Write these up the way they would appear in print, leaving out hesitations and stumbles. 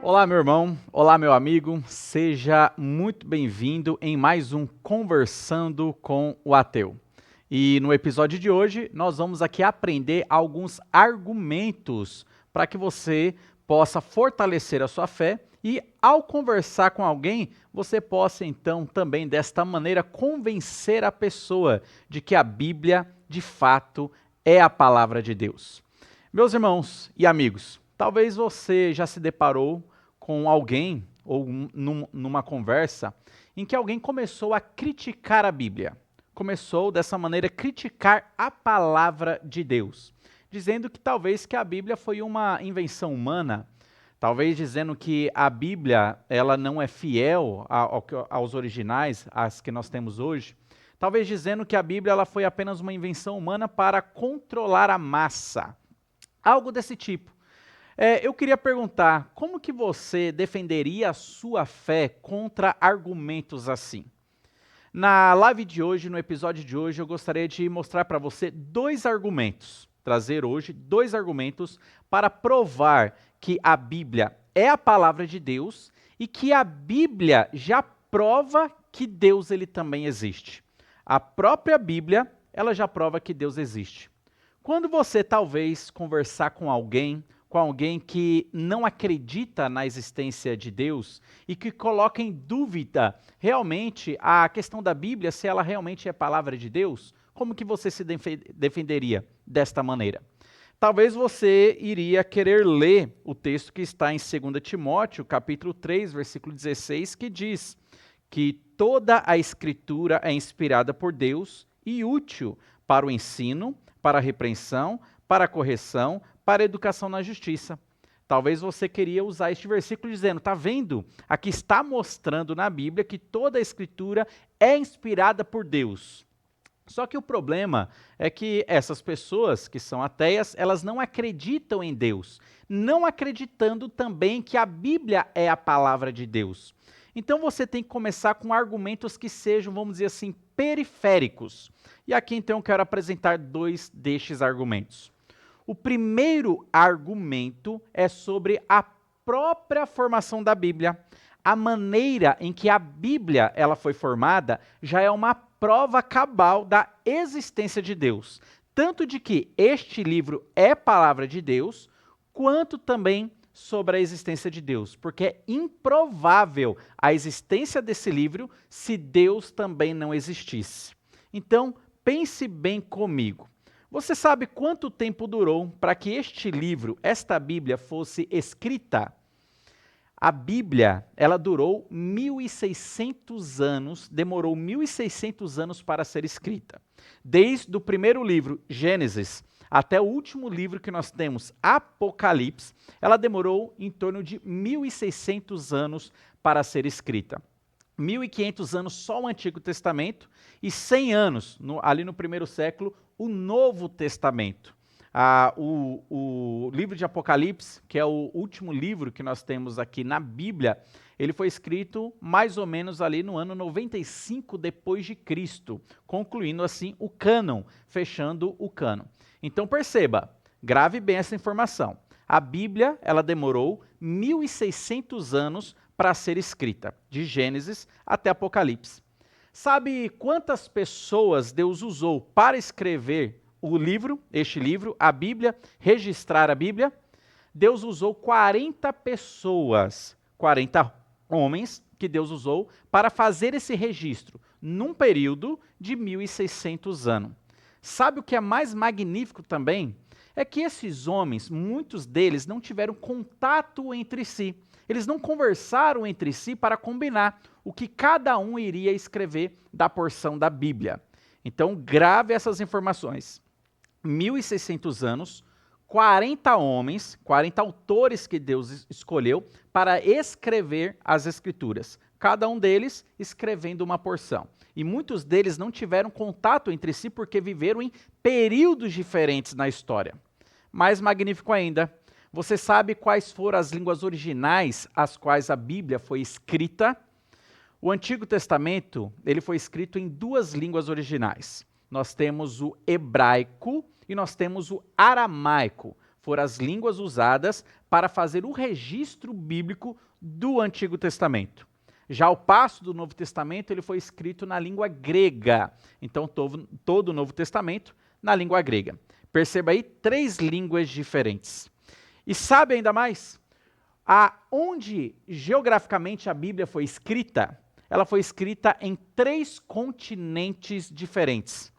Olá, meu irmão. Olá, meu amigo. Seja muito bem-vindo em mais um Conversando com o Ateu. E no episódio de hoje, nós vamos aqui aprender alguns argumentos para que você possa fortalecer a sua fé e, ao conversar com alguém, você possa então também desta maneira convencer a pessoa de que a Bíblia, de fato, é a palavra de Deus. Meus irmãos e amigos, talvez você já se deparou com alguém ou numa conversa em que alguém começou a criticar a Bíblia. Começou dessa maneira a criticar a palavra de Deus, dizendo que talvez que a Bíblia foi uma invenção humana, talvez dizendo que a Bíblia ela não é fiel aos originais, às que nós temos hoje, talvez dizendo que a Bíblia ela foi apenas uma invenção humana para controlar a massa. Algo desse tipo. Eu queria perguntar, como que você defenderia a sua fé contra argumentos assim? Na live de hoje, no episódio de hoje, eu gostaria de mostrar para você dois argumentos, trazer hoje dois argumentos para provar que a Bíblia é a palavra de Deus e que a Bíblia já prova que Deus ele também existe. A própria Bíblia, ela já prova que Deus existe. Quando você talvez conversar com alguém que não acredita na existência de Deus e que coloca em dúvida realmente a questão da Bíblia, se ela realmente é palavra de Deus, como que você se defenderia desta maneira? Talvez você iria querer ler o texto que está em 2 Timóteo, capítulo 3, versículo 16, que diz que toda a escritura é inspirada por Deus e útil para o ensino, para a repreensão, para a correção, para a educação na justiça. Talvez você queria usar este versículo dizendo, tá vendo? Aqui está mostrando na Bíblia que toda a escritura é inspirada por Deus. Só que o problema é que essas pessoas que são ateias, elas não acreditam em Deus, não acreditando também que a Bíblia é a palavra de Deus. Então você tem que começar com argumentos que sejam, vamos dizer assim, periféricos. E aqui então eu quero apresentar dois destes argumentos. O primeiro argumento é sobre a própria formação da Bíblia. A maneira em que a Bíblia ela foi formada já é uma prova cabal da existência de Deus. Tanto de que este livro é palavra de Deus, quanto também sobre a existência de Deus. Porque é improvável a existência desse livro se Deus também não existisse. Então, pense bem comigo. Você sabe quanto tempo durou para que este livro, esta Bíblia, fosse escrita? A Bíblia, ela durou 1.600 anos, demorou 1.600 anos para ser escrita. Desde o primeiro livro, Gênesis, até o último livro que nós temos, Apocalipse, ela demorou em torno de 1.600 anos para ser escrita. 1.500 anos só o Antigo Testamento e 100 anos, ali no primeiro século, o Novo Testamento. O livro de Apocalipse, que é o último livro que nós temos aqui na Bíblia, ele foi escrito mais ou menos ali no ano 95 depois de Cristo, concluindo assim o cânon, fechando o cânon. Então perceba, grave bem essa informação. A Bíblia, ela demorou 1.600 anos para ser escrita, de Gênesis até Apocalipse. Sabe quantas pessoas Deus usou para escrever o livro, este livro, a Bíblia, registrar a Bíblia? Deus usou 40 pessoas, 40 homens que Deus usou para fazer esse registro, num período de 1.600 anos. Sabe o que é mais magnífico também? É que esses homens, muitos deles, não tiveram contato entre si. Eles não conversaram entre si para combinar o que cada um iria escrever da porção da Bíblia. Então, grave essas informações. 1.600 anos, 40 homens, 40 autores que Deus escolheu para escrever as Escrituras. Cada um deles escrevendo uma porção. E muitos deles não tiveram contato entre si porque viveram em períodos diferentes na história. Mais magnífico ainda, você sabe quais foram as línguas originais às quais a Bíblia foi escrita? O Antigo Testamento, ele foi escrito em duas línguas originais. Nós temos o hebraico e nós temos o aramaico. foram as línguas usadas para fazer o registro bíblico do Antigo Testamento. Já o passo do Novo Testamento ele foi escrito na língua grega. Então, todo o Novo Testamento na língua grega. Perceba aí, 3 línguas diferentes. E sabe ainda mais? Onde geograficamente a Bíblia foi escrita, ela foi escrita em 3 continentes diferentes.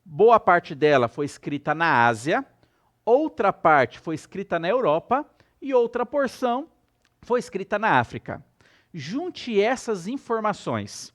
Boa parte dela foi escrita na Ásia, outra parte foi escrita na Europa e outra porção foi escrita na África. Junte essas informações.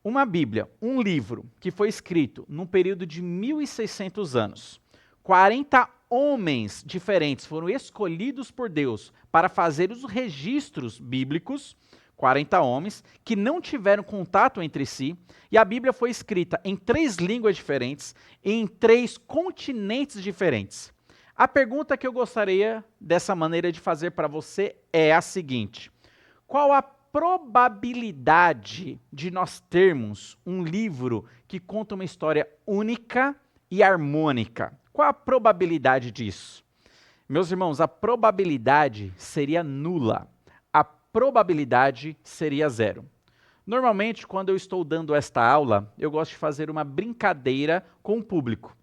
Uma Bíblia, um livro que foi escrito num período de 1.600 anos. 40 homens diferentes foram escolhidos por Deus para fazer os registros bíblicos, 40 homens, que não tiveram contato entre si, e a Bíblia foi escrita em 3 línguas diferentes, em 3 continentes diferentes. A pergunta que eu gostaria dessa maneira de fazer para você é a seguinte: qual a probabilidade de nós termos um livro que conta uma história única e harmônica? Qual a probabilidade disso? Meus irmãos, a probabilidade seria nula. A probabilidade seria 0. Normalmente, quando eu estou dando esta aula, eu gosto de fazer uma brincadeira com o público.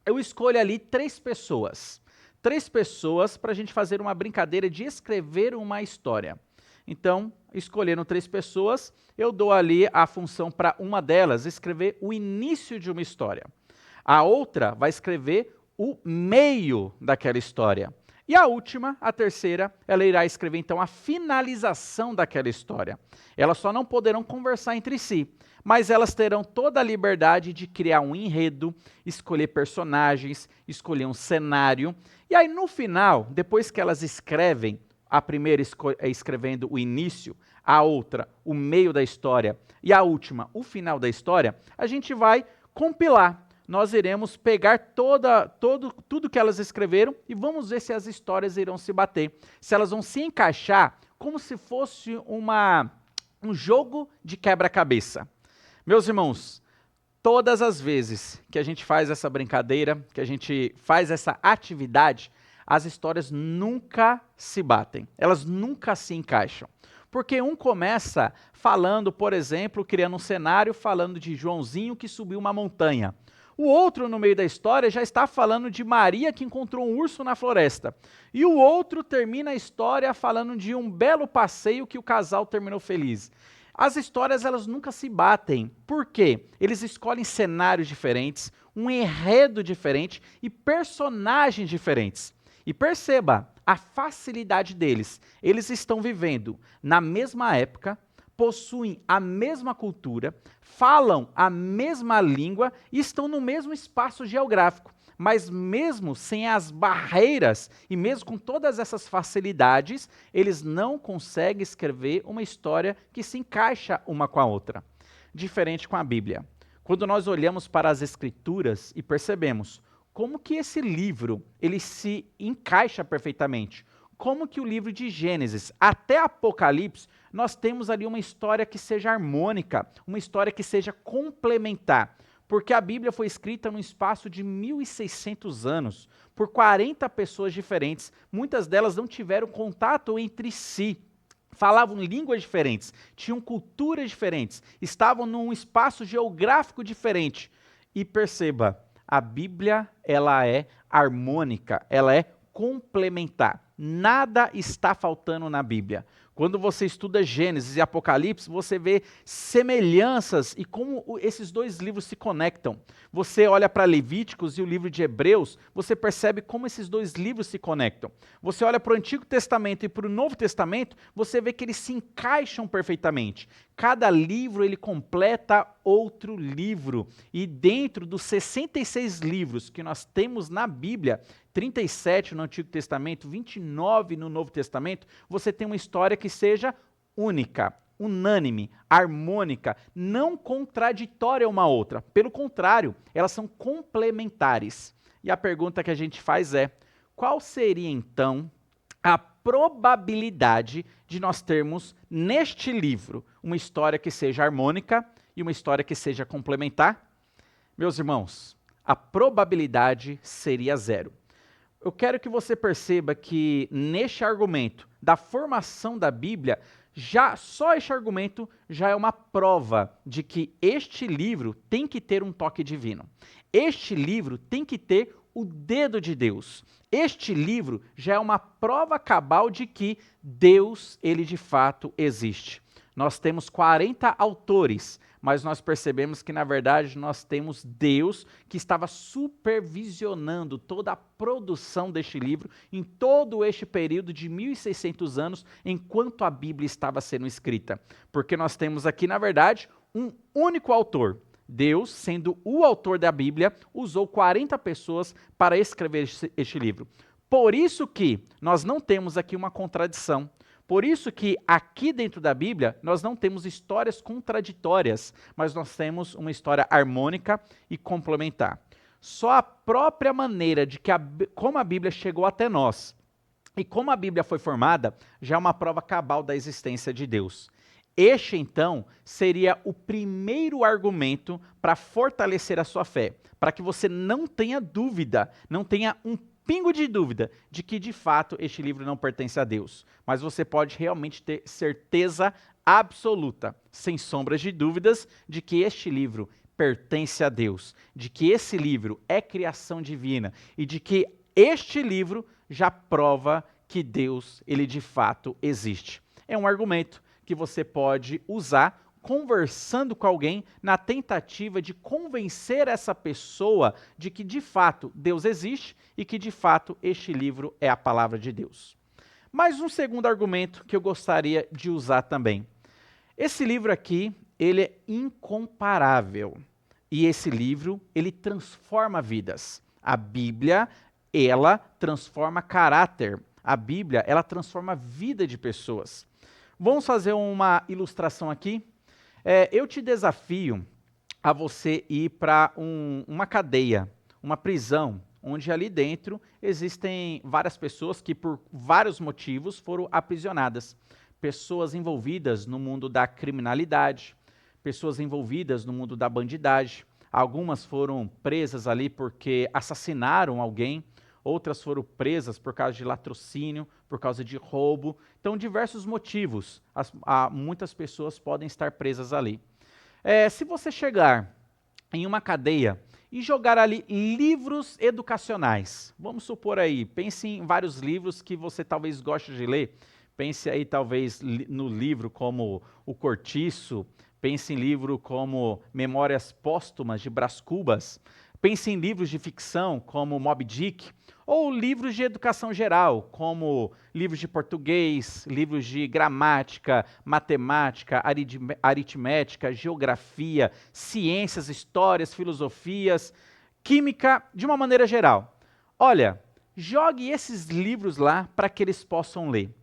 Eu escolho ali 3 pessoas. 3 pessoas para a gente fazer uma brincadeira de escrever uma história. Então, escolhendo 3 pessoas, eu dou ali a função para uma delas escrever o início de uma história. A outra vai escrever o meio daquela história. E a última, a terceira, ela irá escrever então a finalização daquela história. Elas só não poderão conversar entre si, mas elas terão toda a liberdade de criar um enredo, escolher personagens, escolher um cenário. E aí no final, depois que elas escrevem, a primeira escrevendo o início, a outra o meio da história e a última o final da história, a gente vai compilar. Nós iremos pegar tudo que elas escreveram e vamos ver se as histórias irão se bater, se elas vão se encaixar como se fosse um jogo de quebra-cabeça. Meus irmãos, todas as vezes que a gente faz essa brincadeira, que a gente faz essa atividade, as histórias nunca se batem, elas nunca se encaixam. Porque um começa falando, por exemplo, criando um cenário, falando de Joãozinho que subiu uma montanha. O outro, no meio da história, já está falando de Maria que encontrou um urso na floresta. E o outro termina a história falando de um belo passeio que o casal terminou feliz. As histórias, elas nunca se batem. Por quê? Eles escolhem cenários diferentes, um enredo diferente e personagens diferentes. E perceba a facilidade deles. Eles estão vivendo na mesma época, possuem a mesma cultura, falam a mesma língua e estão no mesmo espaço geográfico. Mas mesmo sem as barreiras e mesmo com todas essas facilidades, eles não conseguem escrever uma história que se encaixa uma com a outra. Diferente com a Bíblia. Quando nós olhamos para as Escrituras e percebemos como que esse livro ele se encaixa perfeitamente, como que o livro de Gênesis até Apocalipse, nós temos ali uma história que seja harmônica, uma história que seja complementar. Porque a Bíblia foi escrita num espaço de 1.600 anos, por 40 pessoas diferentes. Muitas delas não tiveram contato entre si, falavam línguas diferentes, tinham culturas diferentes, estavam num espaço geográfico diferente. E perceba, a Bíblia ela é harmônica, ela é complementar. Nada está faltando na Bíblia. Quando você estuda Gênesis e Apocalipse, você vê semelhanças e como esses 2 livros se conectam. Você olha para Levíticos e o livro de Hebreus, você percebe como esses 2 livros se conectam. Você olha para o Antigo Testamento e para o Novo Testamento, você vê que eles se encaixam perfeitamente. Cada livro ele completa outro livro. E dentro dos 66 livros que nós temos na Bíblia, 37 no Antigo Testamento, 29 no Novo Testamento, você tem uma história que seja única, unânime, harmônica, não contraditória uma à outra. Pelo contrário, elas são complementares. E a pergunta que a gente faz é: qual seria então a probabilidade de nós termos neste livro uma história que seja harmônica e uma história que seja complementar? Meus irmãos, a probabilidade seria 0. Eu quero que você perceba que neste argumento da formação da Bíblia, já só este argumento já é uma prova de que este livro tem que ter um toque divino. Este livro tem que ter o dedo de Deus. Este livro já é uma prova cabal de que Deus, ele de fato existe. Nós temos 40 autores, mas nós percebemos que, na verdade, nós temos Deus que estava supervisionando toda a produção deste livro em todo este período de 1.600 anos, enquanto a Bíblia estava sendo escrita. Porque nós temos aqui, na verdade, um único autor. Deus, sendo o autor da Bíblia, usou 40 pessoas para escrever este livro. Por isso que nós não temos aqui uma contradição. Por isso que aqui dentro da Bíblia nós não temos histórias contraditórias, mas nós temos uma história harmônica e complementar. Só a própria maneira de que como a Bíblia chegou até nós e como a Bíblia foi formada já é uma prova cabal da existência de Deus. Este, então, seria o primeiro argumento para fortalecer a sua fé, para que você não tenha dúvida, não tenha um pingo de dúvida de que, de fato, este livro não pertence a Deus. Mas você pode realmente ter certeza absoluta, sem sombras de dúvidas, de que este livro pertence a Deus, de que esse livro é criação divina e de que este livro já prova que Deus, ele de fato existe. É um argumento que você pode usar conversando com alguém na tentativa de convencer essa pessoa de que de fato Deus existe e que de fato este livro é a palavra de Deus. Mas um segundo argumento que eu gostaria de usar também. Esse livro aqui, ele é incomparável. E esse livro, ele transforma vidas. A Bíblia, ela transforma caráter. A Bíblia, ela transforma a vida de pessoas. Vamos fazer uma ilustração aqui. Eu te desafio a você ir para uma cadeia, uma prisão, onde ali dentro existem várias pessoas que por vários motivos foram aprisionadas. Pessoas envolvidas no mundo da criminalidade, pessoas envolvidas no mundo da bandidagem. Algumas foram presas ali porque assassinaram alguém, outras foram presas por causa de latrocínio, por causa de roubo. Então, diversos motivos, muitas pessoas podem estar presas ali. Se você chegar em uma cadeia e jogar ali livros educacionais, vamos supor aí, pense em vários livros que você talvez goste de ler, pense aí talvez no livro como O Cortiço, pense em livro como Memórias Póstumas de Brás Cubas, pense em livros de ficção como Moby Dick, ou livros de educação geral, como livros de português, livros de gramática, matemática, aritmética, geografia, ciências, histórias, filosofias, química, de uma maneira geral. Olha, jogue esses livros lá para que eles possam ler.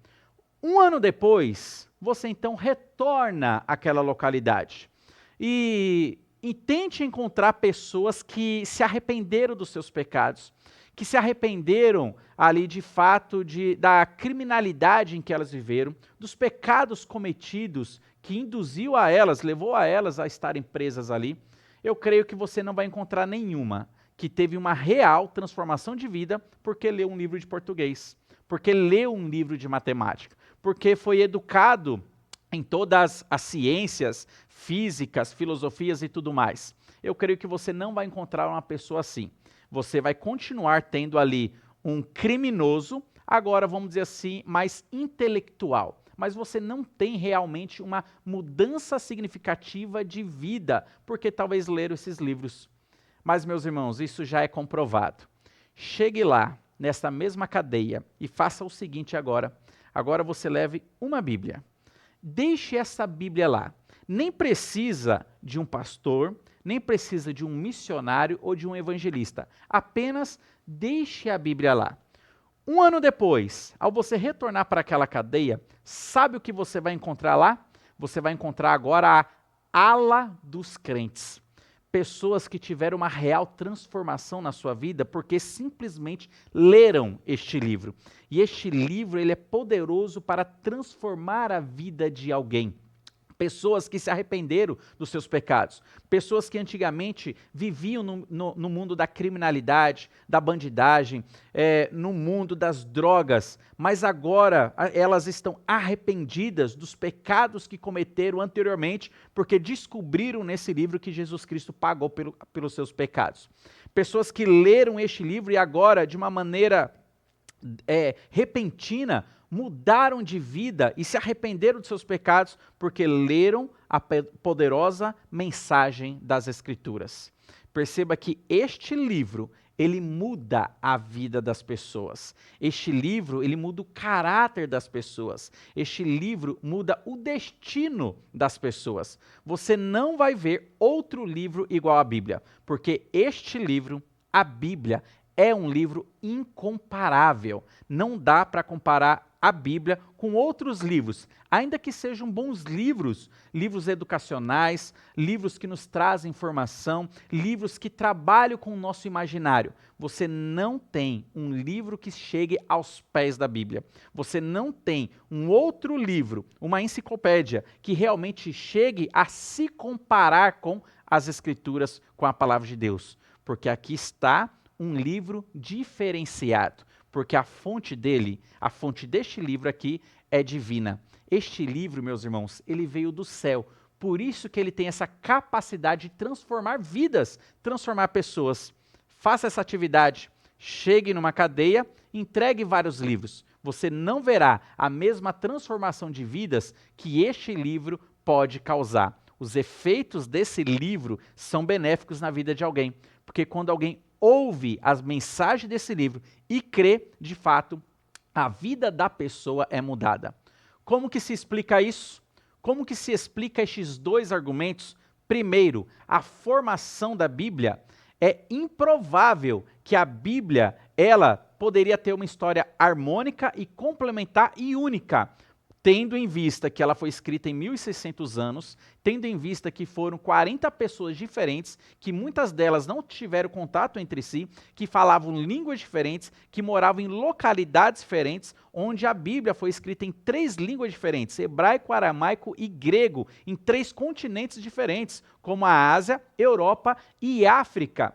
Um ano depois, você então retorna àquela localidade e tente encontrar pessoas que se arrependeram dos seus pecados, que se arrependeram ali de fato da criminalidade em que elas viveram, dos pecados cometidos que induziu a elas, levou a elas a estarem presas ali. Eu creio que você não vai encontrar nenhuma que teve uma real transformação de vida porque leu um livro de português, porque leu um livro de matemática, porque foi educado em todas as ciências, físicas, filosofias e tudo mais. Eu creio que você não vai encontrar uma pessoa assim. Você vai continuar tendo ali um criminoso, agora vamos dizer assim, mais intelectual. Mas você não tem realmente uma mudança significativa de vida, porque talvez leram esses livros. Mas, meus irmãos, isso já é comprovado. Chegue lá, nessa mesma cadeia, e faça o seguinte agora. Agora você leve uma Bíblia. Deixe essa Bíblia lá. Nem precisa de um pastor, nem precisa de um missionário ou de um evangelista. Apenas deixe a Bíblia lá. Um ano depois, ao você retornar para aquela cadeia, sabe o que você vai encontrar lá? Você vai encontrar agora a ala dos crentes. Pessoas que tiveram uma real transformação na sua vida porque simplesmente leram este livro. E este livro ele é poderoso para transformar a vida de alguém. Pessoas que se arrependeram dos seus pecados. Pessoas que antigamente viviam no mundo da criminalidade, da bandidagem, no mundo das drogas, mas agora elas estão arrependidas dos pecados que cometeram anteriormente, porque descobriram nesse livro que Jesus Cristo pagou pelos seus pecados. Pessoas que leram este livro e agora, de uma maneira repentina, mudaram de vida e se arrependeram de seus pecados porque leram a poderosa mensagem das Escrituras. Perceba que este livro, ele muda a vida das pessoas. Este livro, ele muda o caráter das pessoas. Este livro muda o destino das pessoas. Você não vai ver outro livro igual à Bíblia, porque este livro, a Bíblia, é um livro incomparável. Não dá para comparar a Bíblia com outros livros, ainda que sejam bons livros, livros educacionais, livros que nos trazem informação, livros que trabalham com o nosso imaginário. Você não tem um livro que chegue aos pés da Bíblia. Você não tem um outro livro, uma enciclopédia, que realmente chegue a se comparar com as Escrituras, com a Palavra de Deus. Porque aqui está um livro diferenciado, porque a fonte dele, a fonte deste livro aqui é divina. Este livro, meus irmãos, ele veio do céu, por isso que ele tem essa capacidade de transformar vidas, transformar pessoas. Faça essa atividade, chegue numa cadeia, entregue vários livros. Você não verá a mesma transformação de vidas que este livro pode causar. Os efeitos desse livro são benéficos na vida de alguém, porque quando alguém ouve as mensagens desse livro e crê, de fato, a vida da pessoa é mudada. Como que se explica isso? Como que se explica estes dois argumentos? Primeiro, a formação da Bíblia. É improvável que a Bíblia, ela poderia ter uma história harmônica e complementar e única, tendo em vista que ela foi escrita em 1600 anos, tendo em vista que foram 40 pessoas diferentes, que muitas delas não tiveram contato entre si, que falavam línguas diferentes, que moravam em localidades diferentes, onde a Bíblia foi escrita em 3 línguas diferentes, hebraico, aramaico e grego, em 3 continentes diferentes, como a Ásia, Europa e África.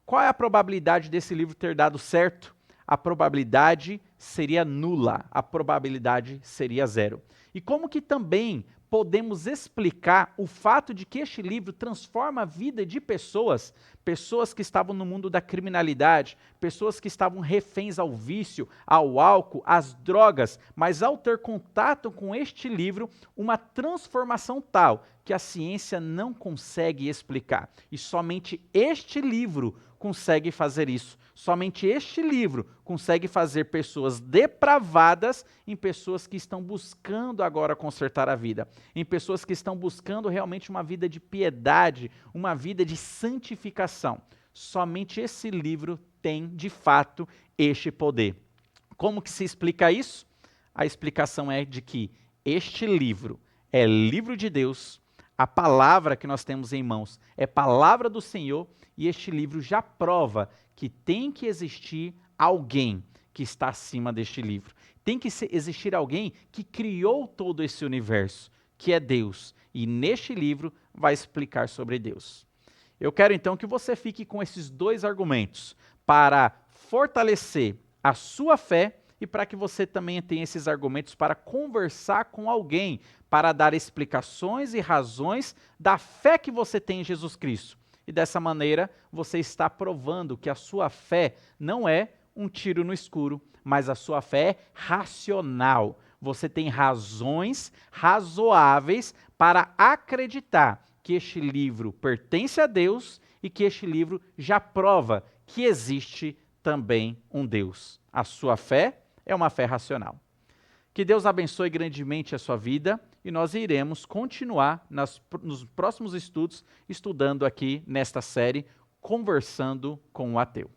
Qual é a probabilidade desse livro ter dado certo? A probabilidade seria nula, a probabilidade seria zero. E como que também podemos explicar o fato de que este livro transforma a vida de pessoas, pessoas que estavam no mundo da criminalidade, pessoas que estavam reféns ao vício, ao álcool, às drogas, mas ao ter contato com este livro, uma transformação tal que a ciência não consegue explicar. E somente este livro consegue fazer isso. Somente este livro consegue fazer pessoas depravadas em pessoas que estão buscando agora consertar a vida, em pessoas que estão buscando realmente uma vida de piedade, uma vida de santificação. Somente esse livro tem, de fato, este poder. Como que se explica isso? A explicação é de que este livro é livro de Deus, a palavra que nós temos em mãos é palavra do Senhor, e este livro já prova que tem que existir alguém que está acima deste livro. Tem que existir alguém que criou todo esse universo, que é Deus. E neste livro vai explicar sobre Deus. Eu quero então que você fique com esses dois argumentos para fortalecer a sua fé e para que você também tenha esses argumentos para conversar com alguém, para dar explicações e razões da fé que você tem em Jesus Cristo. E dessa maneira, você está provando que a sua fé não é um tiro no escuro, mas a sua fé é racional. Você tem razões razoáveis para acreditar que este livro pertence a Deus e que este livro já prova que existe também um Deus. A sua fé é uma fé racional. Que Deus abençoe grandemente a sua vida e nós iremos continuar nos próximos estudos, estudando aqui nesta série, Conversando com o Ateu.